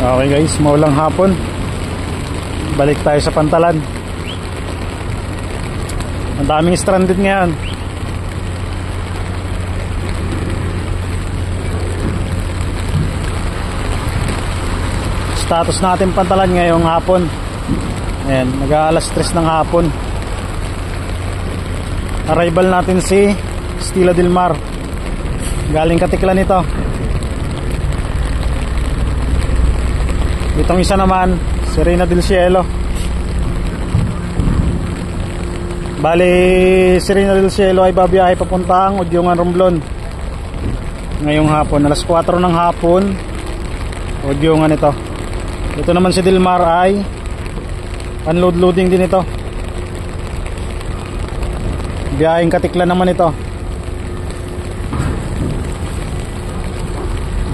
Okay guys, maulang hapon. Balik tayo sa Pantalan. Ang daming stranded ngayon. Status natin Pantalan ngayong hapon. Ayan, mag-aalas 3 ng hapon. Arrival natin si Stila del Mar. Galing Katiklan ito. Itong isa naman, si Reina del Cielo. Bali, si Reina del Cielo ay babiyahe papuntang Udyungan, Romblon ngayong hapon, alas 4 ng hapon. Udyungan ito. Ito naman si Del Mar ay unload-loading din ito. Biyaheng Katiklan naman ito.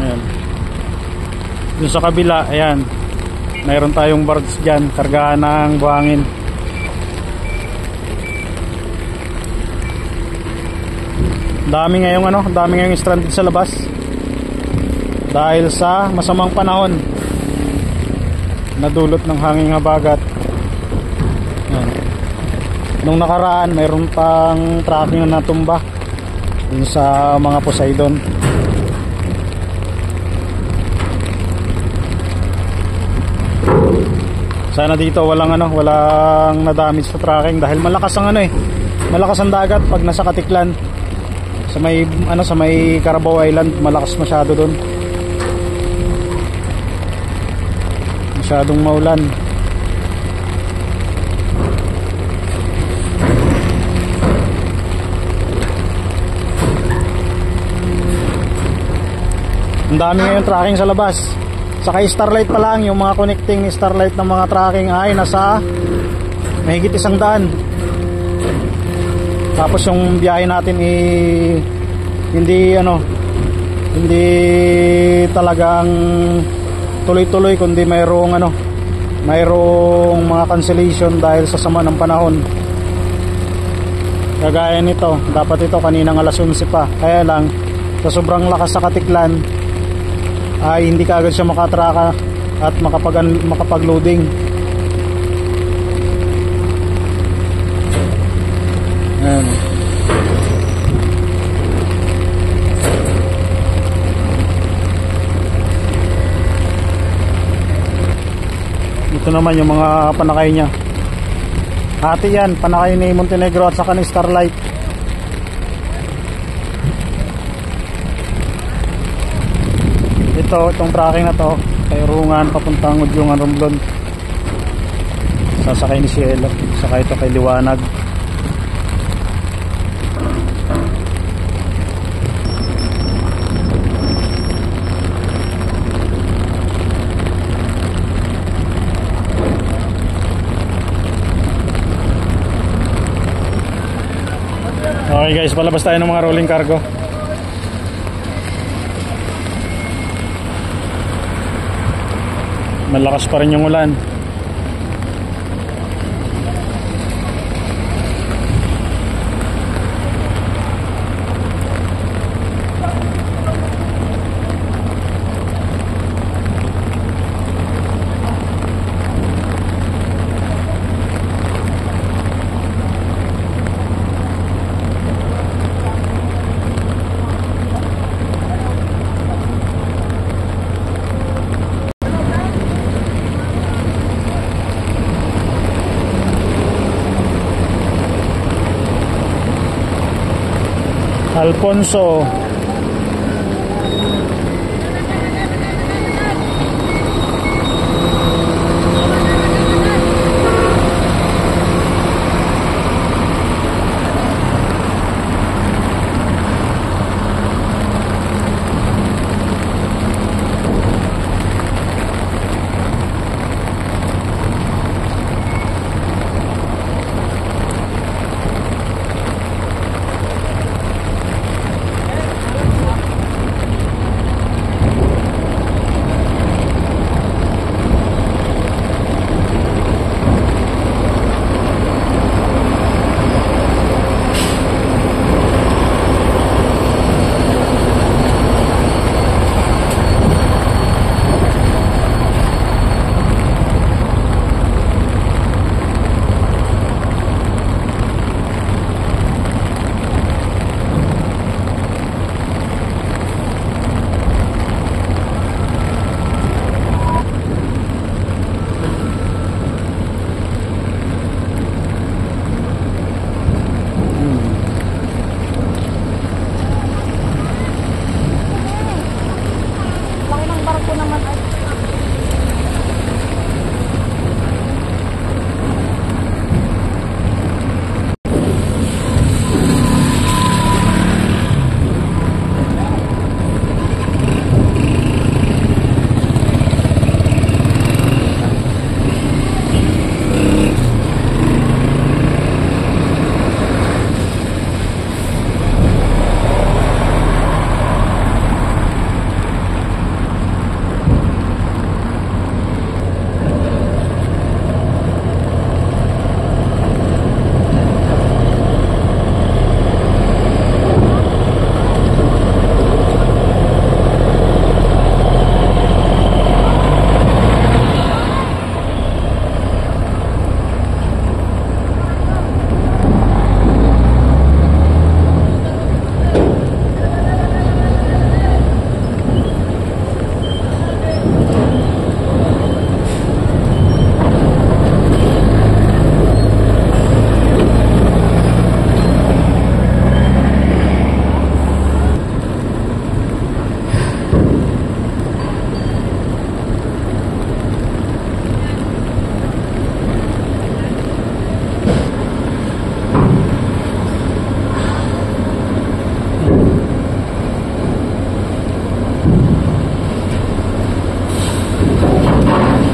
Ayan. Dun sa kabila, ayan, mayroon tayong barge dyan, kargahan ng buhangin. Dami ngayong stranded sa labas dahil sa masamang panahon na dulot ng hanging habagat. Ayan. Nung nakaraan, mayroon pang tracking na natumba dun sa mga Poseidon. Sana dito walang na-damage sa tracking dahil malakas ang dagat pag nasa Katiklan. Sa may Carabao Island, malakas masyado doon. Masyadong maulan. Ang dami ngayon tracking sa labas. Saka Starlight pa lang, yung mga connecting ni Starlight ng mga tracking ay nasa mahigit 100. Tapos yung biyahe natin hindi talagang tuloy-tuloy, kundi mayroong mga cancellation dahil sa sama ng panahon. Kagaya nito, dapat ito kaninang alas 11 pa. Kaya lang sa sobrang lakas sa Katiklan ay hindi kaagad siya makatraka at makapag-loading. Ayan. Ito naman yung mga panakay niya. Hati yan, panakay ni Montenegro at saka ni Starlight. Itong tracking na to kay Rungan papuntang Udyungan, Romblon. Sasakay ni Cielo, saka ito kay Liwanag. Okay guys, palabas tayo ng mga rolling cargo. Malakas pa rin yung ulan. Alfonso.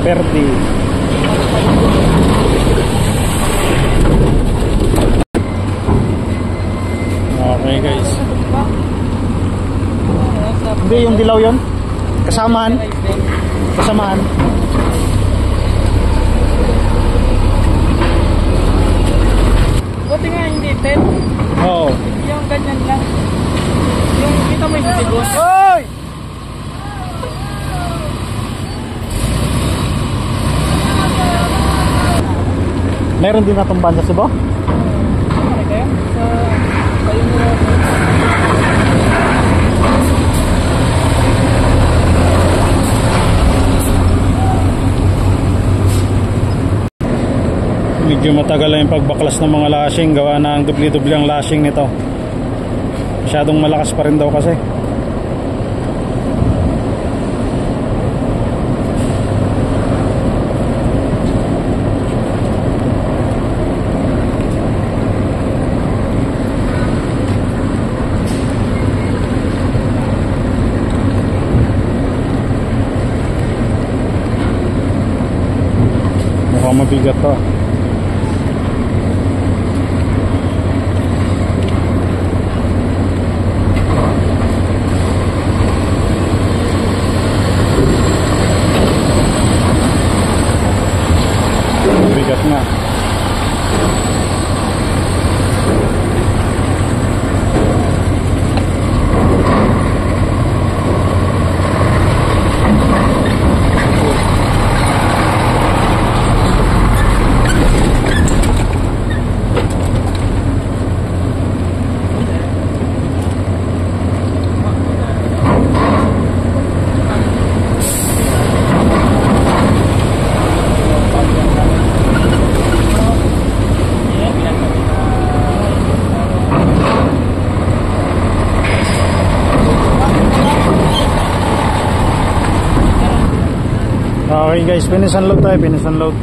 Verde. Okay guys. Hindi yung dilaw yon. Kasamaan. Kasamaan. Buti nga hindi 10. Oo. Yung ganyan lang. Yung kita mo yung sigos. Hoy! Meron din natumban sa Cebu? Ano kayo? Sa yung Medyo matagal lang yung pagbaklas ng mga lashing, gawa na ang dubli-dubli ang lashing nito. Masyadong malakas pa rin daw kasi. Mukhang mabigat to. Bigat nga. Okay guys, finish and load tayo, finish and load.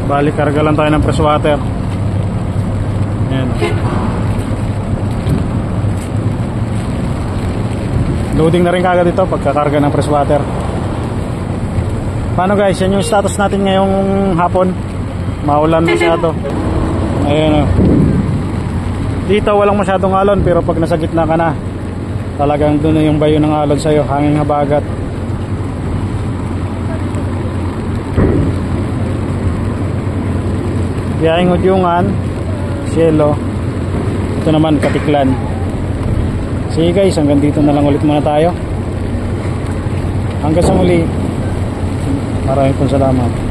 Bali, karga lang tayo ng fresh water. Ayan. Loading na rin kagad ito pagkakarga ng fresh water. Paano guys, yan yung status natin ngayong hapon. Maulan masyado. Ayan o. Dito walang masyadong alon, pero pag nasa gitna ka na, talagang doon na yung bayo ng alon sa'yo, hanging habagat. Biyaheng Udyungan, Cielo. Ito naman Katiklan. Sige guys, hanggang dito na lang ulit muna tayo. Hanggang sa muli. Maraming pong salamat.